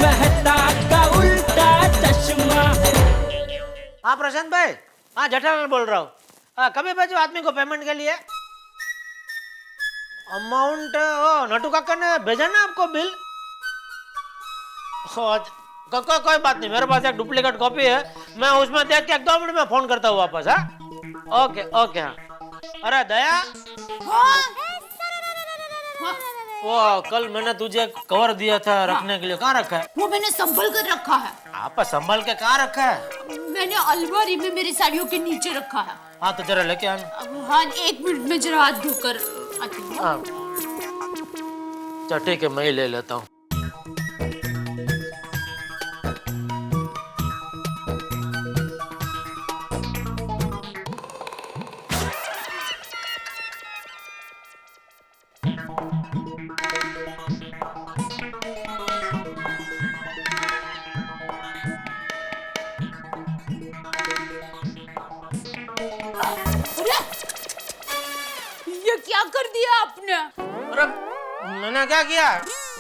मेहता का उल्टा चश्मा। हाँ प्रशांत भाई, हाँ जेठालाल बोल रहा हूँ। कभी भेजो आदमी को पेमेंट के लिए। अमाउंट नटू काका ने भेजा ना आपको बिल? कोई बात नहीं, मेरे पास एक डुप्लीकेट कॉपी है, मैं उसमें देख के 2 मिनट में फोन करता हूँ वापस। हाँ ओके ओके। हाँ अरे दया, वो कल मैंने तुझे कवर दिया था रखने के लिए, कहाँ रखा है? वो मैंने संभल कर रखा है। आप संभल के कहाँ रखा है? मैंने अलमारी में मेरी साड़ियों के नीचे रखा है। हाँ तो जरा लेके आना। हाँ 1 मिनट में जरा हाथ धोकर आती हूँ। हाँ चल ठीक है, मैं ही ले लेता हूँ। ये क्या कर दिया आपने? अरे मैंने क्या किया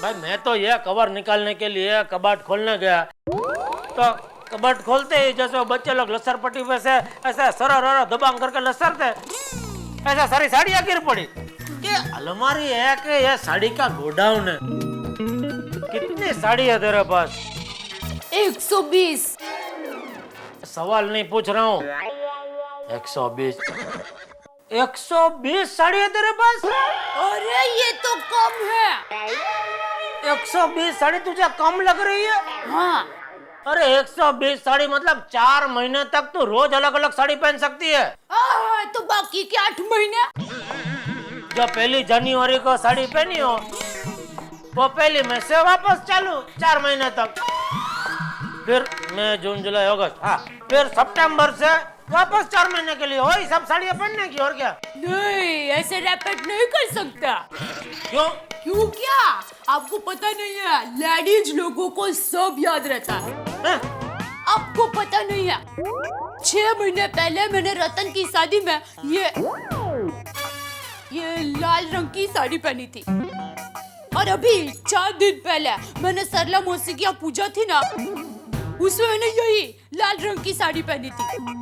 भाई, मैं तो ये कवर निकालने के लिए कबाट खोलने गया, तो कबाट खोलते ही जैसे वो बच्चे लोग लसर पट्टी पे से ऐसे सरर दबांग करके लसरते, ऐसा सारी साड़ियाँ गिर पड़ी। ये अलमारी है कि ये साड़ी का गोडाउन है? कितनी साड़ी है तेरे पास? 120। सवाल नहीं पूछ रहा हूँ। 120 साड़ी है तेरे पास? अरे ये तो कम है। 120 साड़ी तुझे कम लग रही है? हाँ। अरे 120 साड़ी मतलब 4 महीने तक तू रोज अलग अलग साड़ी पहन सकती है। तो बाकी के 8 महीने? जो 1 जनवरी को साड़ी पहनी हो वो 1 मई से वापस चालू 4 महीने तक, फिर मई जून जुलाई अगस्त, हाँ फिर सितंबर से वापस 4 महीने के लिए वही सब साड़ियाँ पहनने की। और क्या? नहीं, ऐसे रैपेट नहीं कर सकता। क्यों? क्यों क्या? आपको पता नहीं है, लेडीज लोगों को सब याद रहता है। आपको पता नहीं है, 6 महीने पहले मैंने रतन की शादी में ये लाल रंग की साड़ी पहनी थी, और अभी 4 दिन पहले मैंने सरला मौसी की पूजा थी ना, उसमें मैंने यही लाल रंग की साड़ी पहनी थी।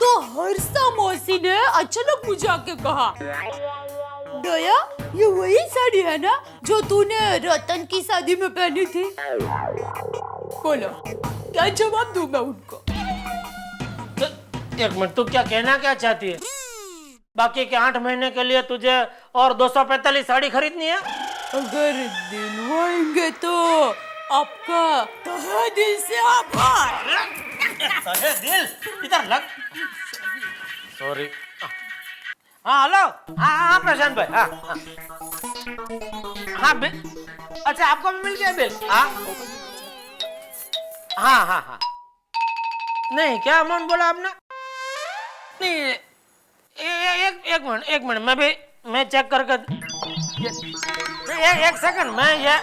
तो हर्षा मौसी ने अचानक मुझे आके कहा, दया ये वही साड़ी है ना जो तूने रतन की शादी में पहनी थी? बोलो क्या जवाब दूं मैं उनको? एक मिनट, तू क्या कहना क्या चाहती है? बाकी के 8 महीने के लिए तुझे और 245 साड़ी खरीदनी है? अगर दिलवाएंगे तो आपका तहे दिल से आभार। तहे दिल इधर लग। सॉरी। हाँ हेलो, हाँ प्रशांत भाई, हाँ बिल। अच्छा आपको भी मिल गया बिल? हाँ। नहीं क्या अमाउंट बोला आपने? नहीं एक मिनट मैं चेक करके एक सेकंड, मैं ये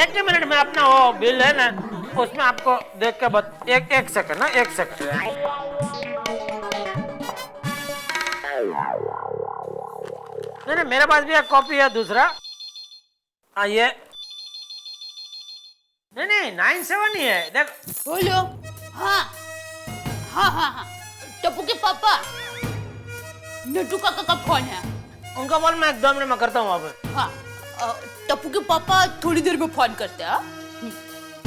1 मिनट में अपना वो बिल है ना उसमें आपको देख के एक सेकंड ना, 1 सेकंड। नहीं मेरे पास भी एक कॉपी है दूसरा। ये नहीं 97 ही है देख। बोलो। हाँ टप्पू के पापा, नटू काका का फोन है। उनका फोन मैं 2 मिनट में करता हूँ वहाँ पे। हाँ टप्पू के पापा थोड़ी देर में फोन करते हैं।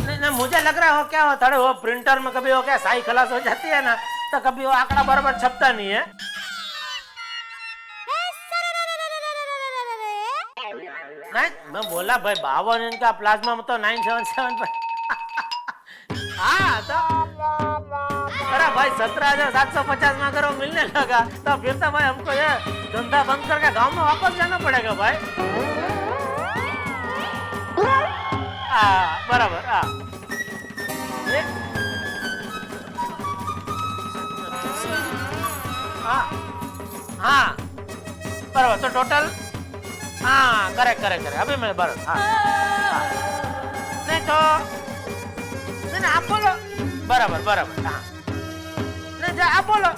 नहीं मुझे लग रहा हो क्या हो, थोड़े वो प्रिंटर में कभी हो क्या स्याही खलास हो जाती है ना, तो कभी वो आंकड़ा बराबर छपता नहीं है। नहीं मैं बोला भाई 52 इनका प्लाज्मा में तो 977 पर। हाँ तो अरे भाई 17,750 में अगर वो मिलने लगा तो फिर तो भाई हमको ये धंधा बंद करके गांव में वापस जाना पड़ेगा भाई। बराबर। हाँ बराबर, तो टोटल हाँ करेक्ट अभी मैं बराबर। हाँ नहीं तो नहीं आप बोलो बराबर। हाँ नहीं जा आप बोलो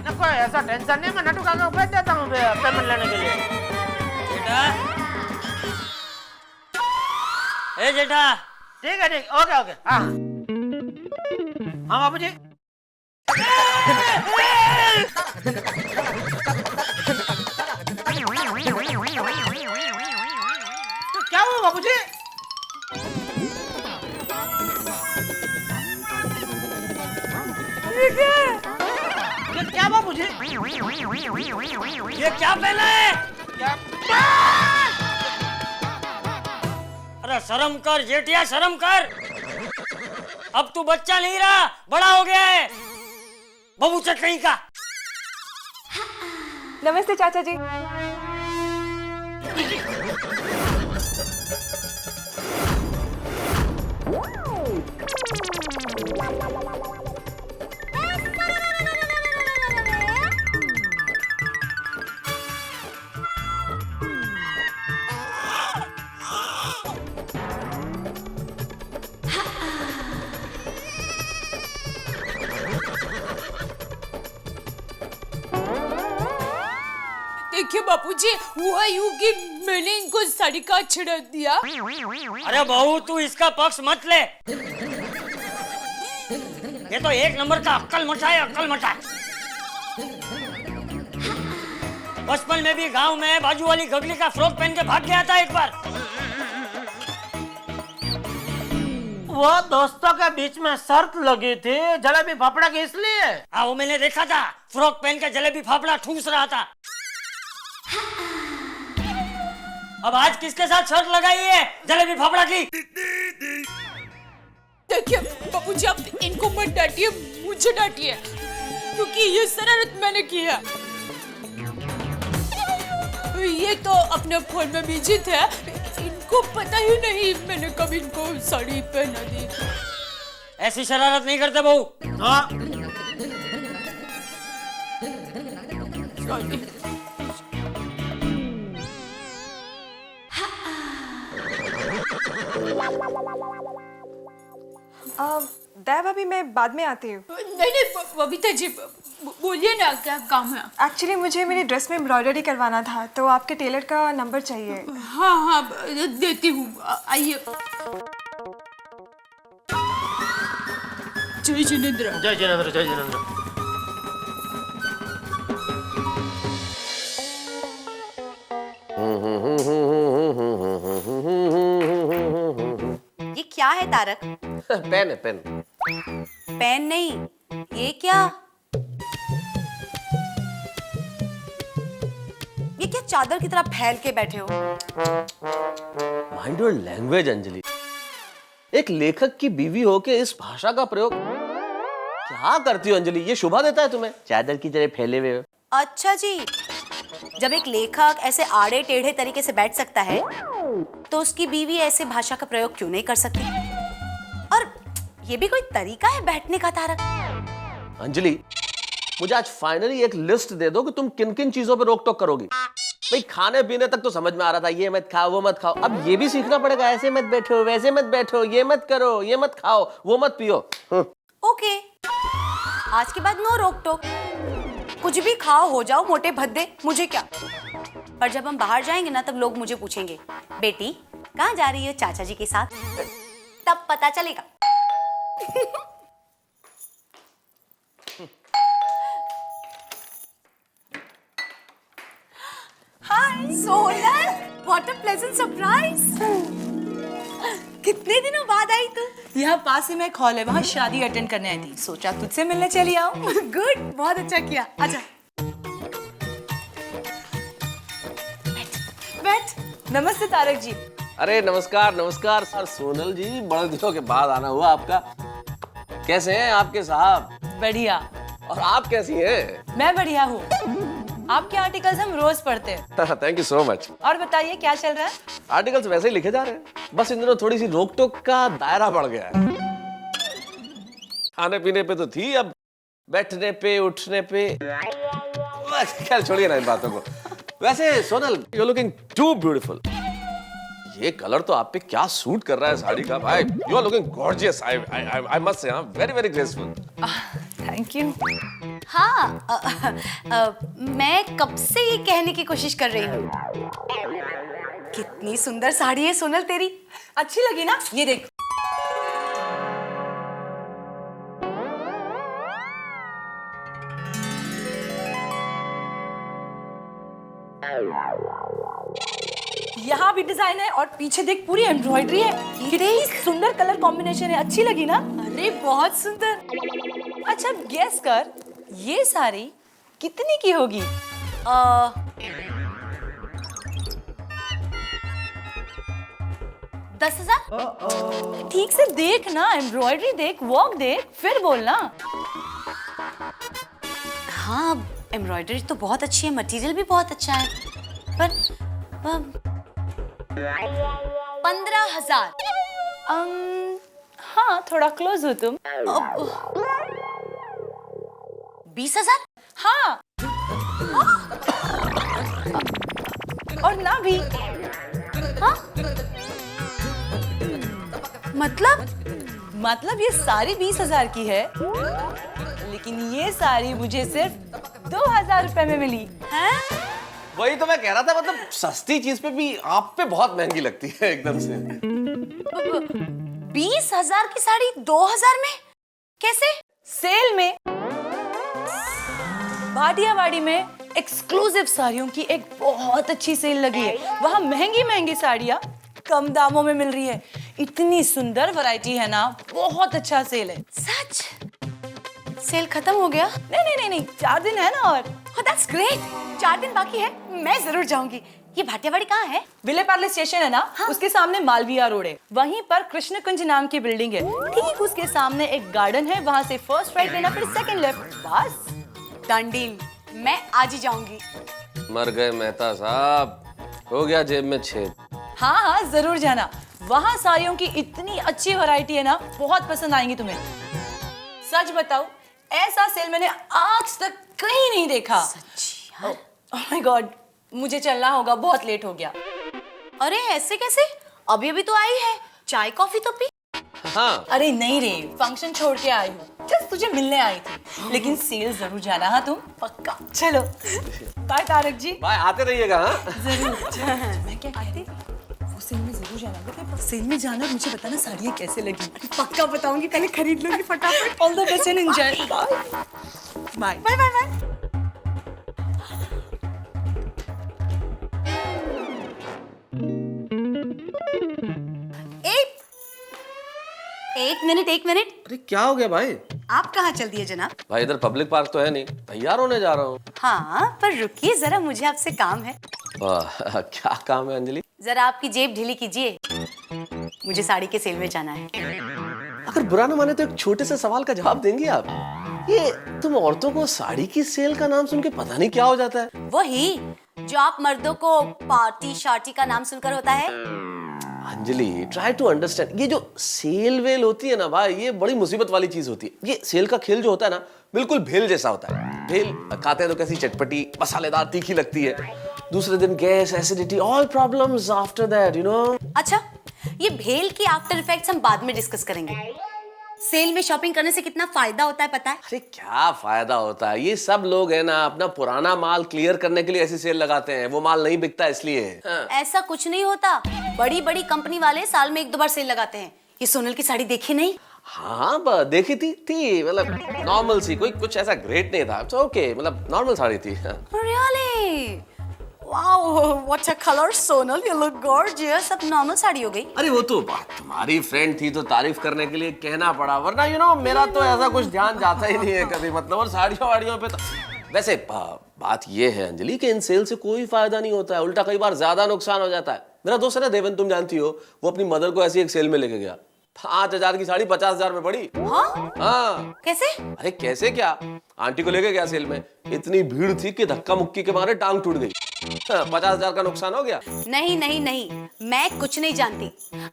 ना, कोई ऐसा टेंशन नहीं, मैं नटू काका को भेज देता हूँ पेमेंट लेने के लिए। बेटा ए जेठा। ठीक है, ठीक, ओके ओके। हाँ हाँ बाबू जी। तो क्या हुआ बाबू जी? ये क्या बाबू जी? ये क्या पहना है? क्या? अरे शर्म कर जेठिया, शर्म कर। अब तू बच्चा नहीं रहा, बड़ा हो गया है। बबूचक कहीं का। नमस्ते चाचा जी। देखिए बापूजी, हुआ यूं कि मैंने इनको साड़ी का छिड़क दिया। अरे बहू तू इसका पक्ष मत ले। ये तो एक नंबर का अक्कल मचा है, अक्कल मचा। बचपन में भी गांव में बाजू वाली गगली का फ्रॉक पहन के भाग गया था एक बार। वो दोस्तों के बीच में शर्त लगी थी जलेबी फाफड़ा की, इसलिए। हाँ वो मैंने देखा था, फ्रॉक पहन के जलेबी फाफड़ा ठूस रहा था। अब आज किसके साथ शर्त लगाई है जलेबी फाफड़ा की? देखिए बापूजी, आप इनको मत डांटिए, मुझे डांटिए, क्योंकि ये शरारत मैंने की है। ये तो अपने फोन में बिजी थे, इनको पता ही नहीं मैंने कभी इनको साड़ी पहना दी। ऐसी शरारत नहीं करते बहू। हाँ। दैव अभी मैं बाद में आती हूँ। नहीं बबीता जी, बोलिए ना क्या काम है? एक्चुअली मुझे मेरी ड्रेस में एम्ब्रॉयडरी करवाना था, तो आपके टेलर का नंबर चाहिए। हाँ हाँ देती हूँ, आइए। जय जिनेंद्र। जय जिनेंद्र, जय जिनेंद्र। ये क्या है तारक? पेन है, पेन। पेन नहीं, ये क्या? ये क्या चादर की तरह फैल के बैठे हो? Mind your language Anjali. एक लेखक की बीवी होके इस भाषा का प्रयोग क्या करती हो अंजलि? ये शोभा देता है तुम्हें? चादर की तरह फैले हुए हो। अच्छा जी, जब एक लेखक ऐसे आड़े टेढ़े तरीके से बैठ सकता है, तो उसकी बीवी ऐसे भाषा का प्रयोग क्यों नहीं कर सकती? और ये भी कोई तरीका है बैठने का तारक? अंजलि, मुझे आज फाइनली एक लिस्ट दे दो कि तुम किन किन चीजों पे रोक टोक करोगी। भाई खाने पीने तक तो समझ में आ रहा था, ये मत खाओ वो मत खाओ। अब ये भी सीखना पड़ेगा, ऐसे मत बैठो वैसे मत बैठो, ये मत करो ये मत खाओ वो मत पियो। ओके, आज के बाद नो रोक टोक, कुछ भी खाओ हो जाओ मोटे भद्दे, मुझे क्या। पर जब हम बाहर जाएंगे ना, तब लोग मुझे पूछेंगे, बेटी कहाँ जा रही हो चाचा जी के साथ? तब पता चलेगा। Hi Sonal, what a pleasant surprise. कितने दिनों बाद आई तू? यहाँ पास ही में एक हॉल है, वहाँ शादी अटेंड करने आई थी, सोचा तुझसे मिलने चली आओ। गुड, बहुत अच्छा किया। आजा बैठ। नमस्ते तारक जी। अरे नमस्कार नमस्कार सर। सोनल जी, बड़े दिनों के बाद आना हुआ आपका। कैसे हैं आपके साहब? बढ़िया। और आप कैसी हैं? मैं बढ़िया हूँ। आपके आर्टिकल्स हम रोज पढ़ते हैं। Thank you so much. और बताइए क्या चल रहा है? आर्टिकल्स वैसे ही लिखे जा रहे हैं, बस इन दिनों थोड़ी सी रोक टोक का दायरा बढ़ गया है। खाने पीने पे तो थी, अब बैठने पे उठने पे। खैर छोड़िए ना इन बातों को। वैसे Sonal, you looking too beautiful. ये कलर तो आप पे क्या सूट कर रहा है साड़ी का भाई। You are looking gorgeous. I must say, very very graceful. Thank you. हाँ, मैं कब से ये कहने की कोशिश कर रही हूँ, कितनी सुंदर साड़ी है सोनल तेरी। अच्छी लगी ना? ये देख। यहाँ भी डिजाइन है और पीछे देख पूरी एम्ब्रॉयडरी है। कितनी सुंदर कलर कॉम्बिनेशन है, अच्छी लगी ना? अरे बहुत सुंदर। अच्छा गेस कर, ये साड़ी कितनी की होगी? 10,000। ठीक से देख ना, एम्ब्रॉयडरी देख, वर्क देख, फिर बोलना। हाँ एम्ब्रॉयडरी तो बहुत अच्छी है, मटेरियल भी बहुत अच्छा है, पर 15,000। हाँ थोड़ा क्लोज हो तुम। 20,000। हाँ और ना भी। हाँ मतलब ये साड़ी 20,000 की है, लेकिन ये साड़ी मुझे सिर्फ 2,000 रुपए में मिली है। वही तो मैं कह रहा था, मतलब सस्ती चीज पे भी आप पे बहुत महंगी लगती है एकदम से। 20,000 की साड़ी 2,000 में कैसे? सेल में भाटियावाड़ी में एक्सक्लूसिव साड़ियों की एक बहुत अच्छी सेल लगी है। वहाँ महंगी महंगी साड़ियाँ कम दामों में मिल रही है। इतनी सुंदर वैरायटी है ना, बहुत अच्छा सेल है। सच? सेल खत्म हो गया? नहीं 4 दिन है ना और। Oh, that's great. 4 दिन बाकी है, मैं जरूर जाऊंगी। ये भाटियावाड़ी कहाँ है? विले पार्ले स्टेशन है ना, हाँ? उसके सामने मालविया रोड है। वहीं पर कृष्ण कुंज नाम की बिल्डिंग है, ठीक उसके सामने एक गार्डन है, वहाँ से फर्स्ट राइट लेना, फिर सेकंड लेफ्ट, बस। डन डील, मैं आज ही जाऊंगी। मर गए मेहता साहब, हो गया जेब में छेद। हाँ जरूर जाना, वहाँ साड़ियों की इतनी अच्छी वैरायटी है ना, बहुत पसंद आएंगी तुम्हें। सच बताओ, ऐसा सेल मैंने आज तक कहीं नहीं देखा। सच्ची यार? ओह माय गॉड, मुझे चलना होगा, बहुत लेट हो गया। अरे ऐसे कैसे? अभी अभी तो आई है, चाय कॉफी तो पी। हाँ अरे नहीं रे, फंक्शन छोड़ के आई हूँ, जस्ट तुझे मिलने आई थी, लेकिन सेल जरूर जाना। हाँ तुम पक्का? चलो बाय तारक जी। भाई आते रहिएगा। हाँ जरूर। मैं क्या कहती, वो सेल में जरूर जाना, बेटा सेल में जाना, मुझे बताना साड़ियाँ कैसे लगी। पक्का बताऊंगी, पहले खरीद लूंगी फटाफट। All the best and enjoy. Bye bye bye bye. एक मिनट। अरे क्या हो गया भाई? आप कहाँ चल दिए जनाब? भाई इधर पब्लिक पार्क तो है नहीं, तैयार होने जा रहा हूँ। हाँ पर रुकिए जरा, मुझे आपसे काम है। क्या काम है अंजलि? जरा आपकी जेब ढीली कीजिए, मुझे साड़ी के सेल में जाना है। अगर बुरा ना माने तो एक छोटे से सवाल का जवाब देंगी आप? ये तुम औरतों को साड़ी की सेल का नाम सुन के पता नहीं क्या हो जाता है। वही जो आप मर्दों को पार्टी शार्टी का नाम सुनकर होता है। अंजलि ट्राई टू अंडरस्टैंड, ये जो सेल वेल होती है ना भाई, ये बड़ी मुसीबत वाली चीज होती है। ये सेल का खेल जो होता है ना, बिल्कुल भेल जैसा होता है। भेल खाते हैं तो कैसी चटपटी मसालेदार तीखी लगती है, दूसरे दिन gas acidity all problems after that, you know. अच्छा, ये भेल की आफ्टर इफेक्ट्स हम बाद में डिस्कस करेंगे। सेल में शॉपिंग करने से कितना फायदा होता है पता है? अरे क्या फायदा होता है, ये सब लोग है ना अपना पुराना माल क्लियर करने के लिए ऐसी सेल लगाते हैं, वो माल नहीं बिकता इसलिए। हाँ। ऐसा कुछ नहीं होता, बड़ी बड़ी कंपनी वाले साल में 1-2 बार सेल लगाते हैं। ये सोनल की साड़ी देखी नहीं? हाँ देखी थी मतलब नॉर्मल सी, कोई कुछ ऐसा ग्रेट नहीं था, ओके मतलब नॉर्मल साड़ी थी। Really? Wow, what a color, Sonal. You look gorgeous. अब नॉर्मल साड़ी हो गई। अरे वो तो बात तुम्हारी फ्रेंड थी तो तारीफ करने के लिए कहना पड़ा, वरना यू नो मेरा तो ऐसा कुछ ध्यान जाता ही नहीं है कभी, मतलब और साड़ियों वाड़ियों पे तो। वैसे बात ये है अंजलि कि इन सेल से कोई फायदा नहीं होता है, उल्टा कई बार ज्यादा नुकसान हो जाता है। मेरा दोस्त है ना देवन, तुम जानती हो, वो अपनी मदर को ऐसी एक सेल में लेके गया, 5,000 की साड़ी 50,000 में पड़ी। हाँ कैसे? अरे कैसे क्या, आंटी को लेके गया सेल में, इतनी भीड़ थी कि धक्का मुक्की के मारे टांग टूट गई। 50,000 का नुकसान हो गया। नहीं, मैं कुछ नहीं जानती।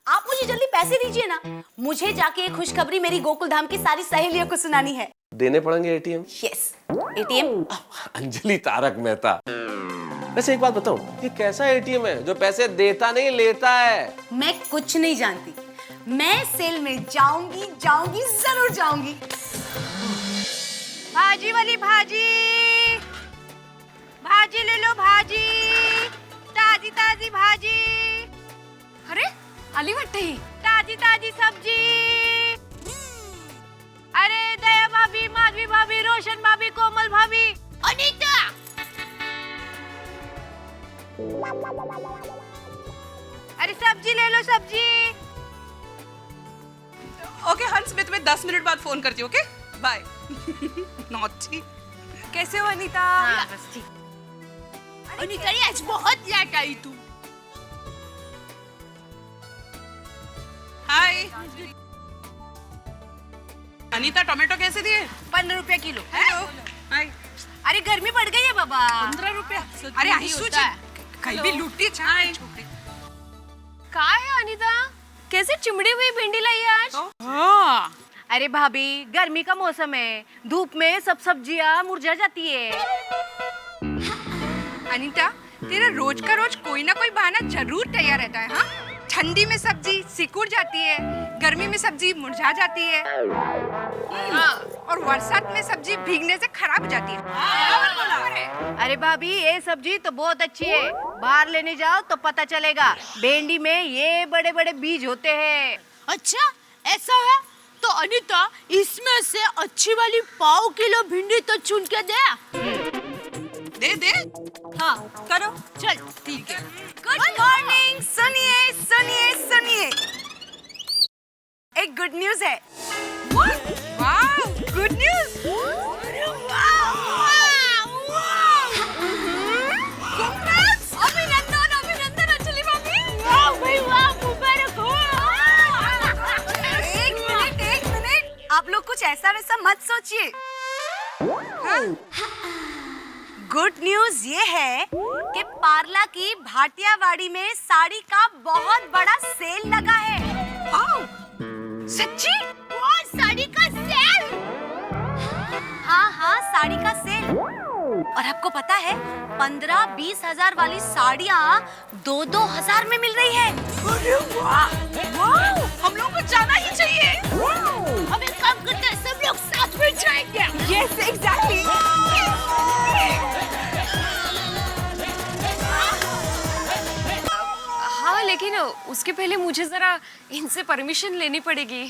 आप मुझे जल्दी पैसे दीजिए ना, मुझे जाके एक खुशखबरी मेरी गोकुल धाम की सारी सहेलियों को सुनानी है। देने पड़ेंगे ATM? Yes, ATM. Anjali Tarak Mehta, वैसे एक बात बताऊं, ये कैसा एटीएम है जो पैसे देता नहीं लेता है? मैं कुछ नहीं जानती, मैं सेल में जाऊंगी, जरूर जाऊंगी। भाजी वाली भाजी ले लो, भाजी ताजी ताजी भाजी। अरे आली वाटते ही ताजी ताजी सब्जी। अरे दया भाभी, माधवी भाभी, रोशन भाभी, कोमल भाभी, अनीता। अरे सब्जी ले लो, सब्जी। ओके हंस, मैं तुम्हें 10 मिनट बाद फोन करती हूँ। Okay bye. नॉटी। कैसे हो अनीता? बस ठीक। अनीता ये आज बहुत लेट आई तू। हाय अनीता, टोमेटो कैसे दिए? 15 रुपया किलो। हेलो। हाय। अरे गर्मी पड़ गई है बाबा। 15 रुपया? अरे आइसू जी, कहीं भी लूटती है छोकरी। का है अनीता, कैसे चिमड़ी हुई भिंडी लाई है आज? हाँ। अरे भाभी, गर्मी का मौसम है, धूप में सब सब्जियां मुरझा जाती है। अनीता, तेरा रोज का रोज कोई ना कोई बहाना जरूर तैयार रहता है। हाँ, ठंडी में सब्जी सिकुड़ जाती है, गर्मी में सब्जी मुरझा जाती है, और बरसात में सब्जी भीगने से खराब हो जाती है। अरे भाभी, ये सब्जी तो बहुत अच्छी है, बाहर लेने जाओ तो पता चलेगा। भिंडी में ये बड़े बड़े बीज होते हैं। अच्छा ऐसा है तो अनीता इसमें से अच्छी वाली पाव किलो भिंडी तो चुन के दे। दे। हाँ करो। चल ठीक है। Good morning. सुनिए सुनिए सुनिए, एक गुड न्यूज है। वाह, गुड न्यूज। अभिनंदन अभिनंदन अंजलि भाभी। वाह भाई वाह, मुबारक हो। एक मिनट, आप लोग कुछ ऐसा वैसा मत सोचिए। गुड न्यूज ये है कि पार्ला की भाटियावाड़ी में साड़ी का बहुत बड़ा सेल लगा है। सच्ची? साड़ी का सेल? हाँ, साड़ी का सेल। और आपको पता है 15-20 हजार वाली साड़ियाँ 2-2 हजार में मिल रही है। अरे वाह, हम लोग को जाना ही चाहिए। अब एक काम करते हैं, सब लोग साथ में जाएंगे। Yes exactly. हाँ, लेकिन उसके पहले मुझे जरा इनसे परमिशन लेनी पड़ेगी।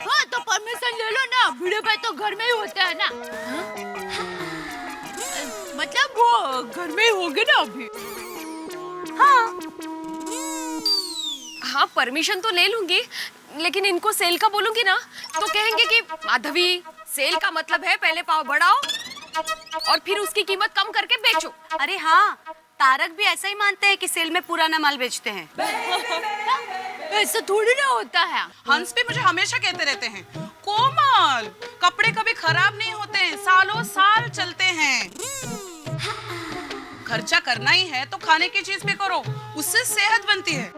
हाँ तो परमिशन ले लो ना, वीडियो पे तो घर में ही होता है ना। मतलब वो घर में ही होंगे ना अभी। हाँ, परमिशन तो ले लूंगी, लेकिन इनको सेल का बोलूंगी ना तो कहेंगे कि माधवी, सेल का मतलब है पहले पाव बढ़ाओ और फिर उसकी कीमत कम करके बेचो। अरे हाँ, तारक भी ऐसा ही मानते हैं कि सेल में पुराना माल बेचते हैं। ऐसा थोड़ी ना होता है। हंस भी मुझे हमेशा कहते रहते हैं, कोमल, कपड़े कभी खराब नहीं होते हैं, सालों साल चलते हैं। खर्चा करना ही है तो खाने की चीज पे करो, उससे सेहत बनती है।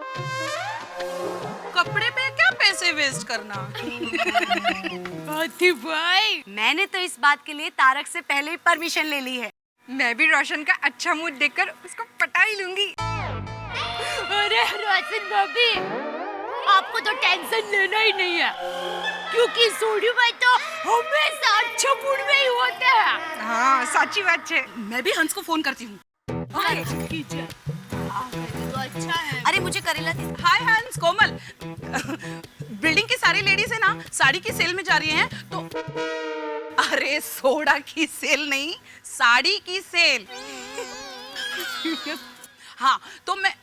कपड़े पे क्या पैसे वेस्ट करना। भाई, मैंने तो इस बात के लिए तारक से पहले ही परमिशन ले ली है। मैं भी रोशन का अच्छा मूड देखकर उसको पटा ही लूंगी। अरे रोशन भाभी, आपको तो टेंशन लेना ही नहीं है, क्योंकि सोनू भाई तो हमेशा अच्छे मूड में ही होते हैं। हाँ, सच्ची बात है। मैं भी हंस को फोन करती हूँ। तो अच्छा है। अरे मुझे करेला दे। हाय हंस, कोमल। बिल्डिंग की सारी लेडीज है ना, साड़ी की सेल में जा रही हैं, तो अरे सोडा की सेल नहीं, साड़ी की सेल। हाँ तो मैं,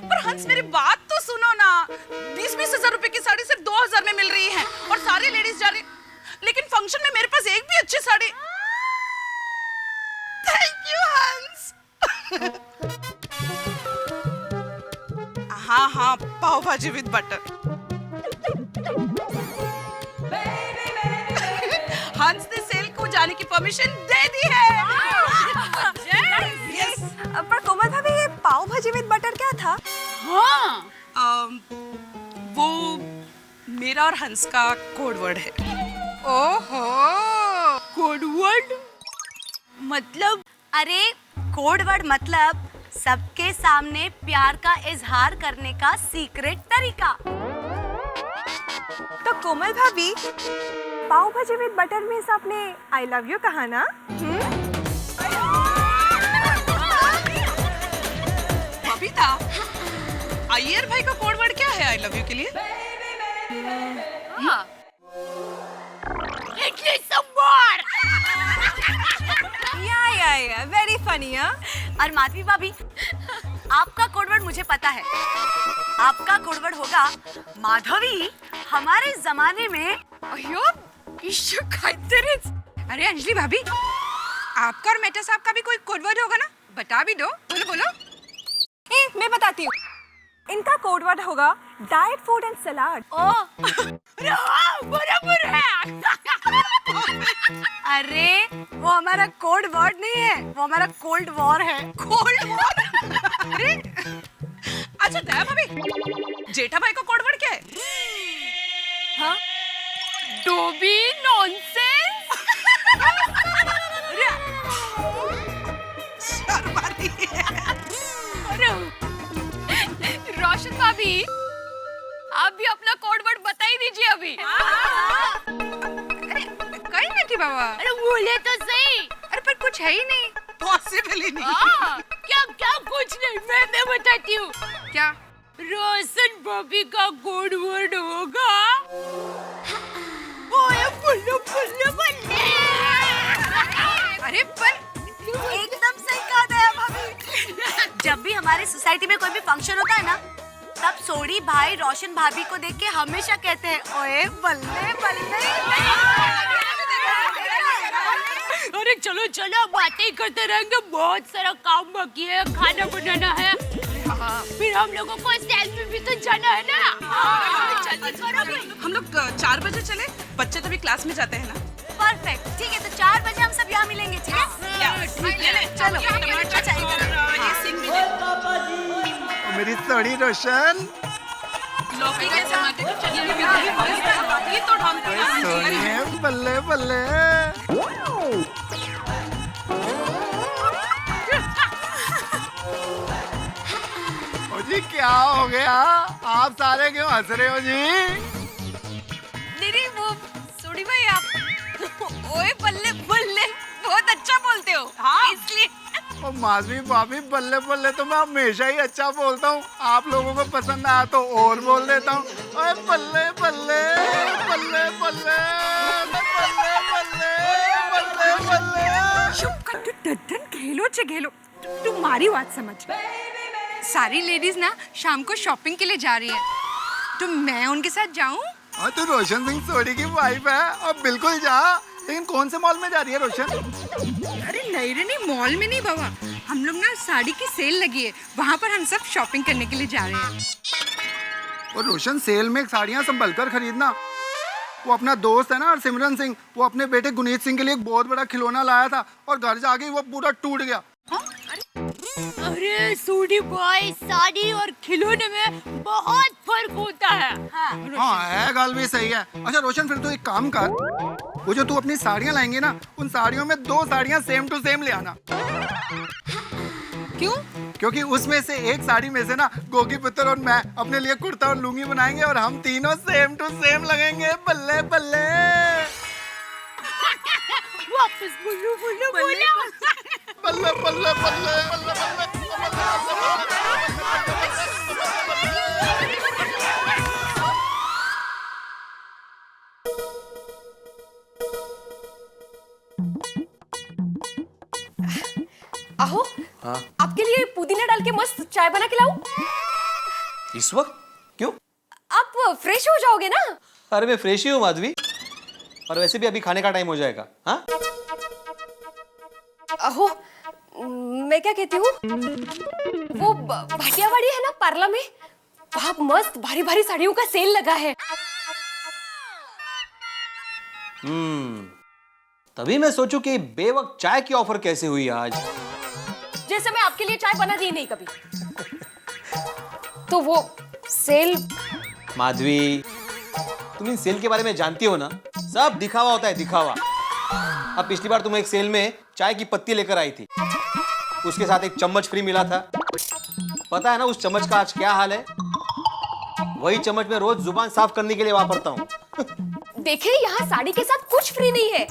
पर हंस मेरी बात तो सुनो ना, 20-20 हजार रुपए की साड़ी सिर्फ 2000 में मिल रही है और सारी लेडीज जा रही, लेकिन फंक्शन में मेरे पास एक भी अच्छी साड़ी। थैंक यू हंस। हाँ, पाव भाजी विद बटर। हंस ने सेल को जाने की परमिशन दे दी है। यस। पर कोमल भाभी, ये पाव भाजी विद बटर क्या था? हाँ, वो मेरा और हंस का कोड वर्ड है। ओहो, कोड वर्ड मतलब? अरे कोड वर्ड मतलब सबके सामने प्यार का इजहार करने का सीक्रेट तरीका। तो कोमल भाभी, पाव भाजी विद बटर में आपने आई लव यू कहा ना? बबीता, अय्यर भाई का कोड वर्ड क्या है आई लव यू के लिए? हाँ या वेरी फनी। और माधवी भाभी, आपका कोड वर्ड मुझे पता है। आपका कोड वर्ड होगा माधवी। हमारे जमाने में अयो ईश्वर खाइतरेच। अरे अंजलि भाभी, आपका और मेटा साहब का भी कोई कोड वर्ड होगा ना? बता भी दो, बोलो बोलो। मैं बताती हूँ। इनका कोड वर्ड होगा डाइट फूड एंड सलाद। बराबर है। अरे वो हमारा कोड वर्ड नहीं है, वो हमारा कोल्ड वॉर है। Cold war? अरे अच्छा दया भाभी, जेठा भाई का कोड वर्ड क्या है? हाँ? Dobby nonsense. रोशन भाभी, आप भी अपना कोड वर्ड बता ही दीजिए अभी। अरे कहीं नहीं थी बाबा। अरे बोले तो सही। अरे पर कुछ है ही नहीं। पॉसिबल ही नहीं। क्या क्या कुछ नहीं, मैं बताती हूँ। क्या? रोशन भाभी का कोड वर्ड होगा ओए बुल्लू बुल्लू बल्ले। अरे पर एकदम सही कहा दया भाभी। जब भी हमारे सोसाइटी में कोई भी फंक्शन होता है ना, तब सोडी भाई रोशन भाभी को देख के हमेशा कहते हैं ओए बल्ले बल्ले। अरे चलो चलो, बातें करते रहेंगे, बहुत सारा काम बाकी है, खाना बनाना है। फिर हम लोगों को सेल्फी भी तो जाना है ना। हम लोग 4 बजे चले, बच्चे तो भी क्लास में जाते हैं ना। परफेक्ट, ठीक है, तो 4 बजे हम सब यहाँ मिलेंगे, ठीक है? चलो टमाटर चाहिए। मेरी सोडी रोशन, लौकी के टमाटर की चटनी भी ये तो ढंग से सोनिए बल्ले बल्ले। जी क्या हो गया? आप सारे क्यों हंस रहे हो जी? नहीं वो सोडी भाई, आप ओए बल्ले बल्ले बहुत अच्छा बोलते हो। हाँ इसलिए। और माधवी भाभी, बल्ले बल्ले तो मैं हमेशा ही अच्छा बोलता हूँ। आप लोगों को पसंद आया तो और बोल देता हूँ। ओए बल्ले बल्ले बल्ले बल्ले बल्ले बल्ले बल्ले बल्ले। चुप कर, तू डड्डन खेलो चे खेलो। तुम्हारी बात समझ। सारी लेडीज ना शाम को शॉपिंग के लिए जा रही है, तो मैं उनके साथ जाऊं? हाँ, तू रोशन सिंह सोडी की वाइफ है और बिल्कुल जा। लेकिन कौन से मॉल में जा रही है रोशन? अरे नहीं रे नहीं, मॉल में नहीं बाबा। हम लोग ना साड़ी की सेल लगी है, वहाँ पर हम सब शॉपिंग करने के लिए जा रहे हैं। और रोशन, सेल में साड़ियाँ संभल कर खरीदना। वो अपना दोस्त है ना सिमरन सिंह, वो अपने बेटे गुनीत सिंह के लिए एक बहुत बड़ा खिलौना लाया था और घर जाके वो पूरा टूट गया। अरे सोडी भाई, साड़ी और खिलौने में बहुत फर्क होता है। हाँ है, गाल भी सही है। अच्छा रोशन, फिर तू एक काम कर, वो जो तू अपनी साड़ियाँ लाएंगे ना, उन साड़ियों में 2 साड़ियाँ सेम टू सेम ले आना। क्यों? क्योंकि उसमें से एक साड़ी में से ना गोगी पुत्र और मैं अपने लिए कुर्ता और लुंगी बनाएंगे और हम तीनों सेम टू सेम लगेंगे। बल्ले बल्ले। वापस बोलो बोलो बोलो। बल्ले बल्ले बल्ले बल्ले आहो, आपके लिए पुदीना डाल के मस्त चाय बना के लाऊं? इस वक्त क्यों? आप फ्रेश हो जाओगे ना? अरे मैं फ्रेश ही हूँ माधवी, और वैसे भी अभी खाने का टाइम हो जाएगा। हाँ आहो, मैं क्या कहती हूँ, वो भाटियावाड़ी है ना पार्ला में, वहाँ मस्त भारी भारी साड़ियों का सेल लगा है। तभी मैं सोचूं कि बेवक्त चाय की ऑफर कैसे हुई आज। जैसे मैं आपके लिए चाय बना दी नहीं कभी, तो वो सेल। माधवी, तुम इन सेल के बारे में जानती हो ना, सब दिखावा होता है, दिखावा। अब पिछली बार तुम एक सेल में चाय की पत्ती लेकर आई थी, उसके साथ एक चम्मच फ्री मिला था। पता है ना उस चम्मच का आज क्या हाल है? वही चम्मच मैं रोज जुबान साफ करने के लिए वापरता हूँ। देखिए, यहाँ साड़ी के साथ कुछ फ्री नहीं है।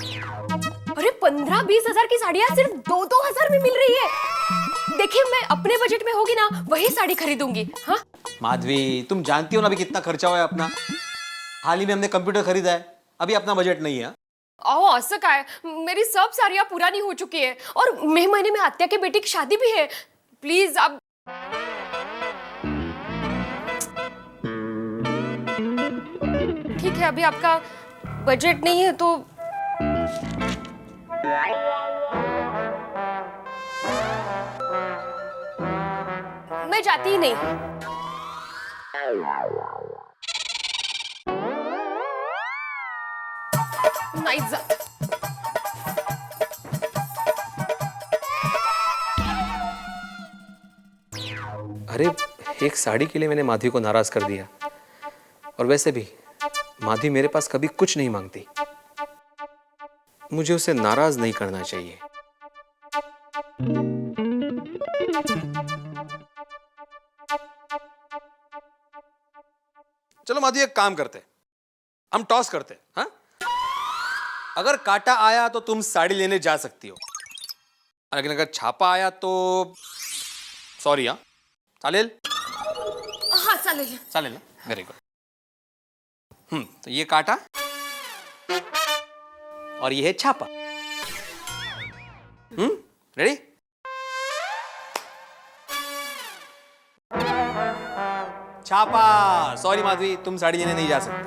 अरे 15-20 हजार की साड़ियाँ सिर्फ 2-2 हजार में मिल रही है। देखिए, मैं अपने बजट में होगी ना वही साड़ी खरीदूंगी। हाँ माधवी, तुम जानती हो ना अभी कितना खर्चा हुआ है अपना। हाल ही में हमने कंप्यूटर खरीदा है, अभी अपना बजट नहीं है। अहो असं काय, मेरी सब साड़ियाँ पुरानी हो चुकी है और मई महीने में आत्या की बेटी की शादी भी है। प्लीज आप ठीक है, अभी आपका बजट नहीं है तो मैं जाती ही नहीं। नहीं जा अरे एक साड़ी के लिए मैंने माधवी को नाराज कर दिया। और वैसे भी माधवी मेरे पास कभी कुछ नहीं मांगती, मुझे उसे नाराज नहीं करना चाहिए। चलो माधवी, एक काम करते, हम टॉस करते, हाँ? अगर काटा आया तो तुम साड़ी लेने जा सकती हो, लेकिन अगर छापा आया तो सॉरी। हाँ, चालेल? हाँ चालेल। चालेल ना, वेरी गुड। तो ये काटा और ये है छापा। रेडी? छापा। सॉरी माधवी, तुम साड़ी लेने नहीं जा सकती।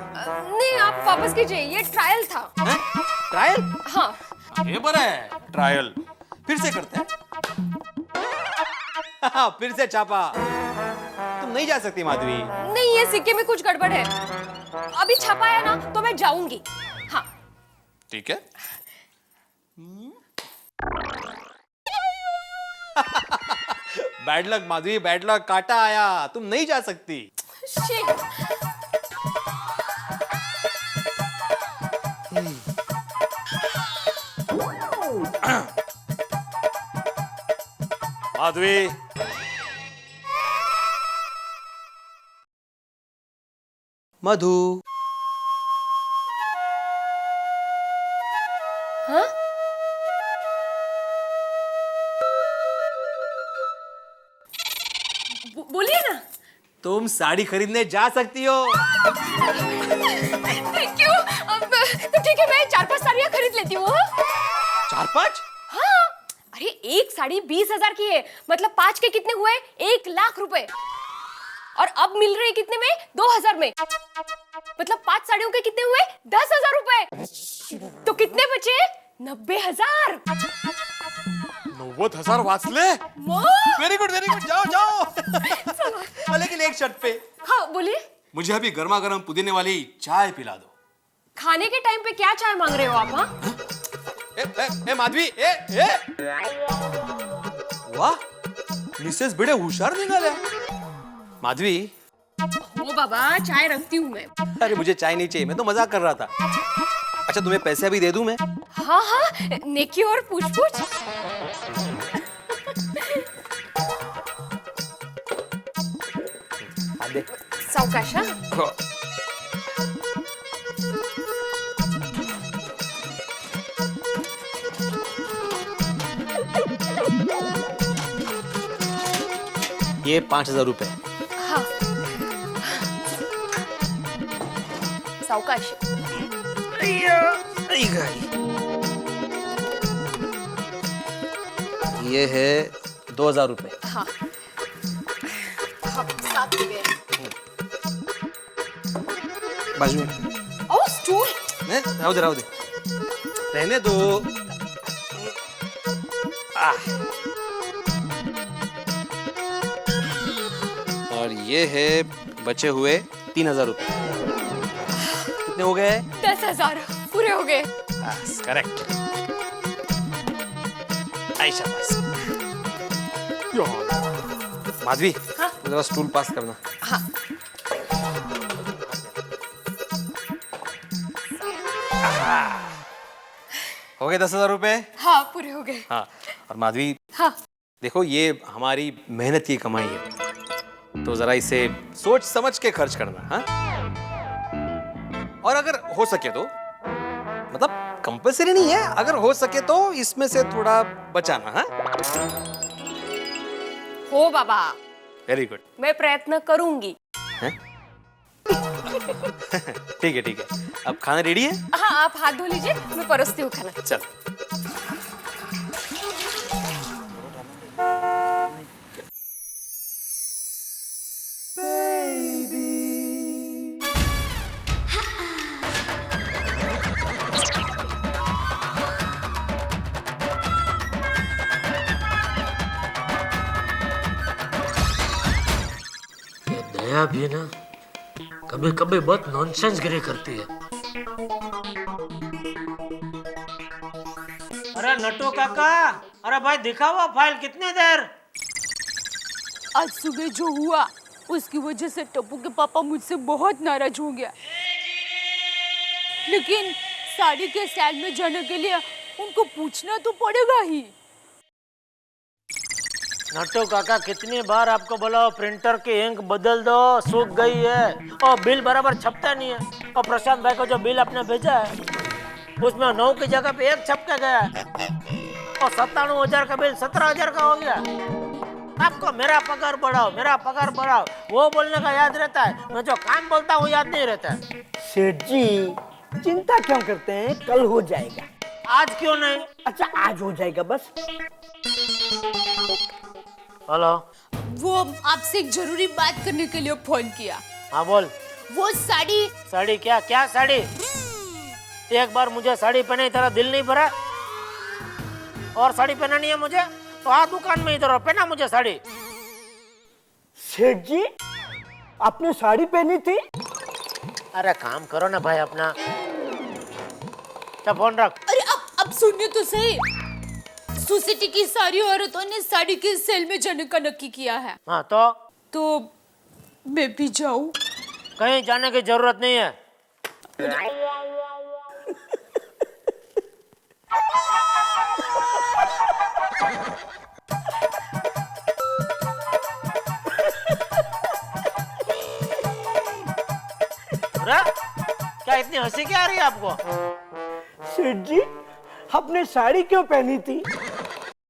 नहीं, आप वापस कीजिए, ये ट्रायल था। ट्रायल? हाँ। ये बड़ा है ट्रायल। फिर से करते हैं। फिर से छापा। तुम नहीं जा सकती माधवी। नहीं, ये सिक्के में कुछ गड़बड़ है। अभी छपाया ना तो मैं जाऊंगी। हाँ ठीक है। Bad luck Madhavi, bad luck, काटा आया, तुम नहीं जा सकती। माधवी, मधु। हाँ? बोलिए ना। तुम साड़ी खरीदने जा सकती हो। Thank you. अब तो ठीक है, मैं 4-5 साड़ियाँ खरीद लेती हूँ। 4-5? हाँ। अरे एक साड़ी 20,000 की है, मतलब 5 के कितने हुए? 1 लाख रुपए। और अब मिल रही कितने में? 2,000 में। मतलब 5 साड़ियों के कितने हुए? 10,000 रुपए। तो कितने बचे? 90,000। 90,000 वाचले? Very good, very good. जाओ जाओ। लेकिन एक शर्त पे। हाँ बोलिए। मुझे अभी गर्मा गर्म पुदीने वाली चाय पिला दो। खाने के टाइम पे क्या चाय मांग रहे हो आप? हाँ? ए माधवी, ए वाह, मिसेस बड़े होशियार निकाले। माधवी। ओ बाबा, चाय रखती हूँ मैं। अरे मुझे चाय नहीं चाहिए, मैं तो मजाक कर रहा था। अच्छा तुम्हें पैसे अभी दे दूं मैं? हाँ हाँ, नेकी और पूछ-पूछ। सावकाश। ये 5,000 रुपए। हाँ सावकाश। ये है 2,000 रुपए। हाँ साथ हो गए। बाजू में। ओ स्टूल। राव दे रहने दो। और ये है बचे हुए 3,000 रुपए। कितने हो गए? 10,000 पूरे हो गए। करेक्ट। आयशा बस। माधवी, हाँ? जरा स्टूल पास करना। हाँ। हो गए 10,000 रुपए? हाँ पूरे हो गए। हाँ। और माधवी, हाँ देखो ये हमारी मेहनत की कमाई है, तो जरा इसे सोच समझ के खर्च करना। हाँ? और अगर हो सके तो, मतलब कंपल्सरी नहीं है, अगर हो सके तो इसमें से थोड़ा बचाना। हाँ? हो बाबा, वेरी गुड। मैं प्रयत्न करूंगी। ठीक है, अब खाना रेडी है? हाँ, आप हाथ धो लीजिए, मैं परोसती हूँ खाना। चल। दया भी ना कभी कभी बहुत नॉनसेंस गिरी करती है। अरे नटू काका, अरे भाई दिखाओ फाइल, कितनी देर? आज सुबह जो हुआ उसकी वजह से टप्पू के पापा मुझसे बहुत नाराज हो गया, लेकिन साड़ी के स्टैंड में जाने के लिए उनको पूछना तो पड़ेगा ही। नट्टू काका, कितनी बार आपको बोला प्रिंटर की इंक बदल दो, सूख गई है और बिल बराबर छपता नहीं है। और प्रशांत भाई को जो बिल आपने भेजा है उसमें 9 की जगह पे 1 छप के गया है और 97,000 का बिल 17,000 का हो गया। आपको मेरा पगार बढ़ाओ, मेरा पगार बढ़ाओ, वो बोलने का याद रहता है, मैं जो काम बोलता हूँ याद नहीं रहता है। सेठ जी चिंता क्यों करते हैं, कल हो जाएगा। आज क्यों नहीं? अच्छा आज हो जाएगा बस। हेलो, वो आपसे एक जरूरी बात करने के लिए फोन किया। हाँ बोल। वो साड़ी साड़ी क्या साड़ी? एक बार मुझे साड़ी पहने तेरा दिल नहीं भरा और साड़ी पहनानी है मुझे तो आ दुकान में इधर पहना मुझे साड़ी। सेठ जी आपने साड़ी पहनी थी? अरे काम करो ना भाई अपना। क्या फोन रख। अरे अब सुनिए तो सही, सोसाइटी की सारी औरतों ने साड़ी के सेल में जाने का नक्की किया है। हाँ तो मैं भी जाऊं? कहीं जाने की जरूरत नहीं है। अरे क्या इतनी हंसी क्या आ रही है आपको? सेठ जी आपने साड़ी क्यों पहनी थी?